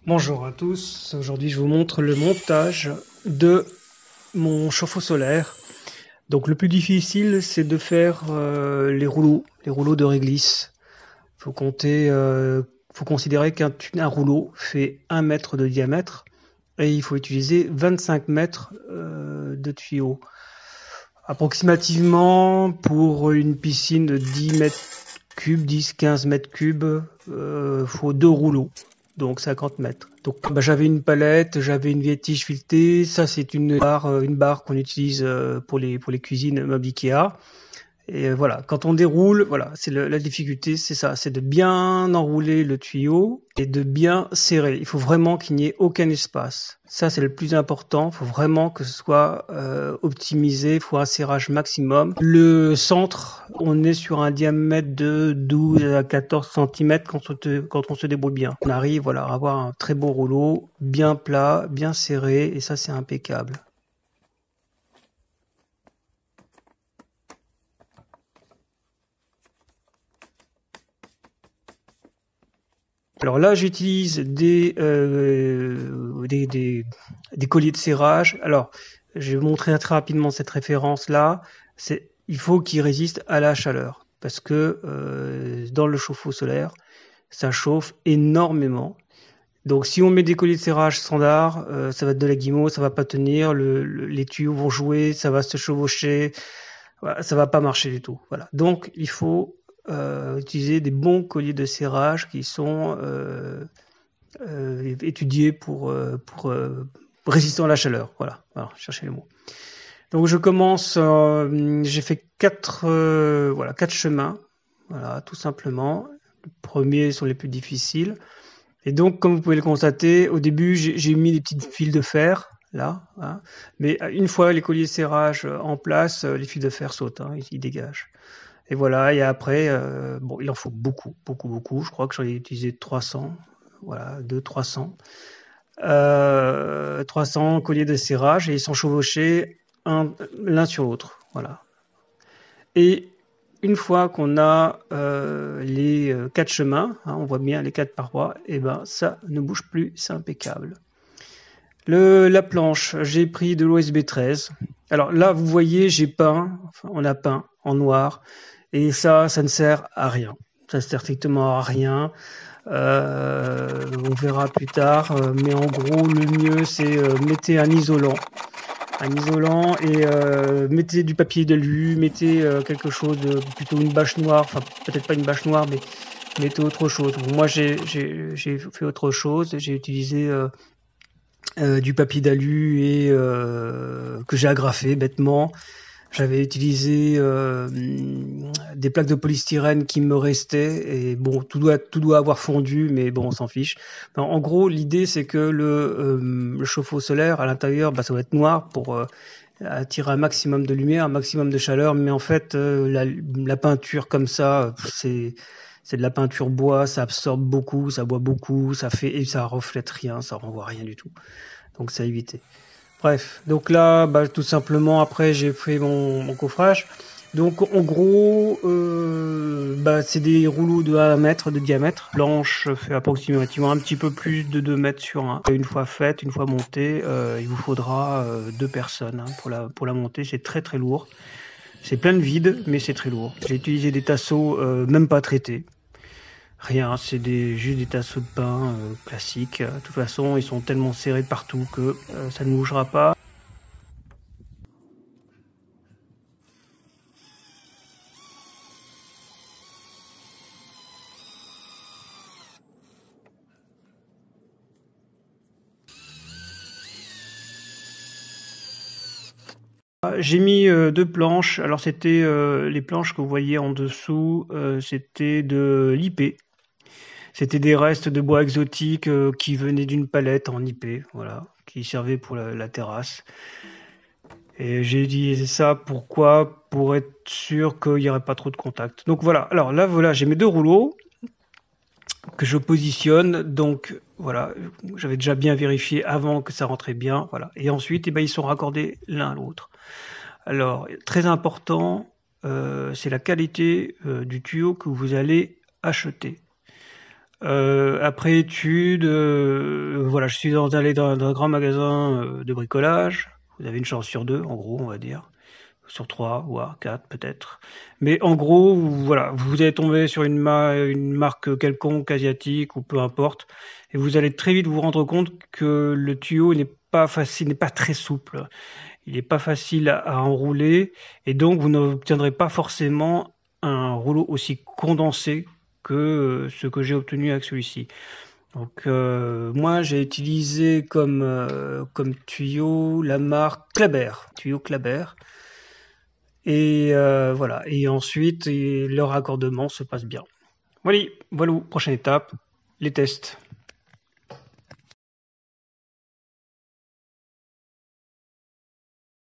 Bonjour à tous, aujourd'hui je vous montre le montage de mon chauffe-eau solaire. Donc le plus difficile c'est de faire les rouleaux de réglisse. Faut compter, faut considérer qu'un rouleau fait 1 mètre de diamètre et il faut utiliser 25 mètres de tuyaux. Approximativement pour une piscine de 10 mètres cubes, 10-15 mètres cubes, faut 2 rouleaux, donc 50 mètres. Donc j'avais une palette, j'avais une vieille tige filetée, ça c'est une barre qu'on utilise pour les cuisines meubles Ikea. Et voilà, quand on déroule, voilà, la difficulté, c'est ça, c'est de bien enrouler le tuyau et de bien serrer. Il faut vraiment qu'il n'y ait aucun espace. Ça, c'est le plus important. Il faut vraiment que ce soit optimisé. Il faut un serrage maximum. Le centre, on est sur un diamètre de 12 à 14 cm quand on se débrouille bien. On arrive, voilà, à avoir un très beau rouleau, bien plat, bien serré, et ça, c'est impeccable. Alors là, j'utilise des colliers de serrage. Alors, je vais vous montrer très rapidement cette référence-là. Il faut qu'ils résistent à la chaleur parce que dans le chauffe-eau solaire, ça chauffe énormément. Donc, si on met des colliers de serrage standard, ça va être de la guimauve, ça va pas tenir, les tuyaux vont jouer, ça va se chevaucher, voilà, ça va pas marcher du tout. Voilà. Donc, il faut utiliser des bons colliers de serrage qui sont étudiés pour résistant à la chaleur. Voilà, cherchez les mots. Donc je commence, j'ai fait quatre chemins, voilà, tout simplement. Les premiers sont les plus difficiles. Et donc, comme vous pouvez le constater, au début, j'ai mis des petites fils de fer, là, hein. Mais une fois les colliers de serrage en place, les fils de fer sautent, hein, ils dégagent. Et voilà, et après, bon, il en faut beaucoup, beaucoup, beaucoup. Je crois que j'en ai utilisé 300, voilà, 200-300. 300 colliers de serrage et ils sont chevauchés l'un sur l'autre, voilà. Et une fois qu'on a les 4 chemins, hein, on voit bien les 4 parois, et ben ça ne bouge plus, c'est impeccable. La planche, j'ai pris de l'OSB 13. Alors là, vous voyez, j'ai peint, enfin, on a peint en noir, et ça ne sert à rien. Ça ne sert strictement à rien. On verra plus tard, mais en gros, le mieux, c'est mettez un isolant et mettez du papier d'alu, mettez quelque chose de plutôt une bâche noire, enfin peut-être pas une bâche noire, mais mettez autre chose. Moi, j'ai fait autre chose, j'ai utilisé du papier d'alu et que j'ai agrafé bêtement. J'avais utilisé des plaques de polystyrène qui me restaient et bon, tout doit avoir fondu, mais bon, on s'en fiche. Enfin, en gros, l'idée c'est que le chauffe-eau solaire à l'intérieur, bah, ça va être noir pour attirer un maximum de lumière, un maximum de chaleur, mais en fait, la peinture comme ça, c'est de la peinture bois, ça absorbe beaucoup, ça boit beaucoup, ça fait et ça reflète rien, ça renvoie rien du tout. Donc c'est à éviter. Bref, donc là, bah, tout simplement, après, j'ai fait mon coffrage. Donc, en gros, bah, c'est des rouleaux de 1 mètre de diamètre. Planche fait approximativement un petit peu plus de 2 mètres sur 1. Une fois faite, une fois montée, il vous faudra 2 personnes hein, pour la monter. C'est très très lourd. C'est plein de vide, mais c'est très lourd. J'ai utilisé des tasseaux même pas traités. Rien, c'est juste des tasseaux de pain classiques. De toute façon, ils sont tellement serrés partout que ça ne bougera pas. J'ai mis 2 planches. Alors c'était les planches que vous voyez en dessous, c'était de l'IP. C'était des restes de bois exotiques qui venaient d'une palette en IP, voilà, qui servait pour la terrasse. Et j'ai utilisé ça pourquoi? Pour être sûr qu'il n'y aurait pas trop de contact. Donc voilà. Alors là, voilà, j'ai mes 2 rouleaux que je positionne. Donc voilà, j'avais déjà bien vérifié avant que ça rentrait bien. Voilà. Et ensuite, eh ben, ils sont raccordés l'un à l'autre. Alors, très important, c'est la qualité du tuyau que vous allez acheter. Après études, voilà, je suis allé dans un grand magasin de bricolage. Vous avez une chance sur deux, en gros, on va dire. Sur trois, voire quatre, peut-être. Mais en gros, voilà, vous allez tomber sur une marque quelconque, asiatique ou peu importe, et vous allez très vite vous rendre compte que le tuyau n'est pas facile, n'est pas très souple. Il n'est pas facile à enrouler, et donc vous n'obtiendrez pas forcément un rouleau aussi condensé que ce que j'ai obtenu avec celui-ci. Donc moi j'ai utilisé comme tuyau la marque Klaber, tuyau Klaber. Et voilà. Et ensuite, le raccordement se passe bien. Voilà, prochaine étape, les tests.